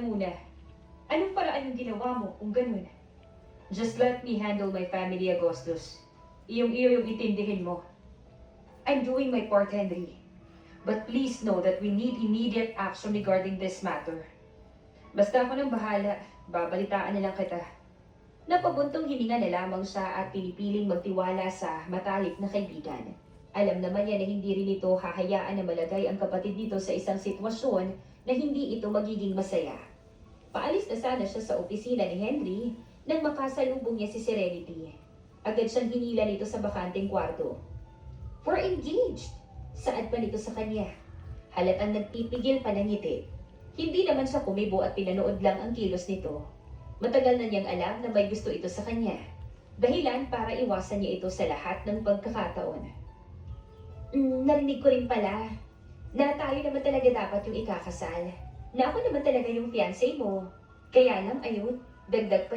muna. Anong paraan yung ginawa mo kung ganun? Just let me handle my family, Augustus. Iyong-iyo yung itindihin mo. I'm doing my part, Henry. But please know that we need immediate action regarding this matter. Basta ako nang bahala, babalitaan na lang kita. Napabuntong hininga na lamang siya at pinipiling magtiwala sa matalik na kaibigan. Alam naman niya na hindi rin ito hahayaan na malagay ang kapatid nito sa isang sitwasyon na hindi ito magiging masaya. Paalis na sana siya sa opisina ni Henry nang makasalubong niya si Serenity. Agad siyang hinila nito sa bakanteng kwarto. We're engaged! Saad pa nito sa kanya. Halatang nagpipigil pa ng ngiti. Hindi naman siya kumibo at pinanood lang ang kilos nito. Matagal na niyang alam na may gusto ito sa kanya. Dahilan para iwasan niya ito sa lahat ng pagkakataon. Narinig ko rin pala na tayo naman talaga dapat yung ikakasal. Na ako naman talaga yung fiancé mo. Kaya lang ayun, dagdag pa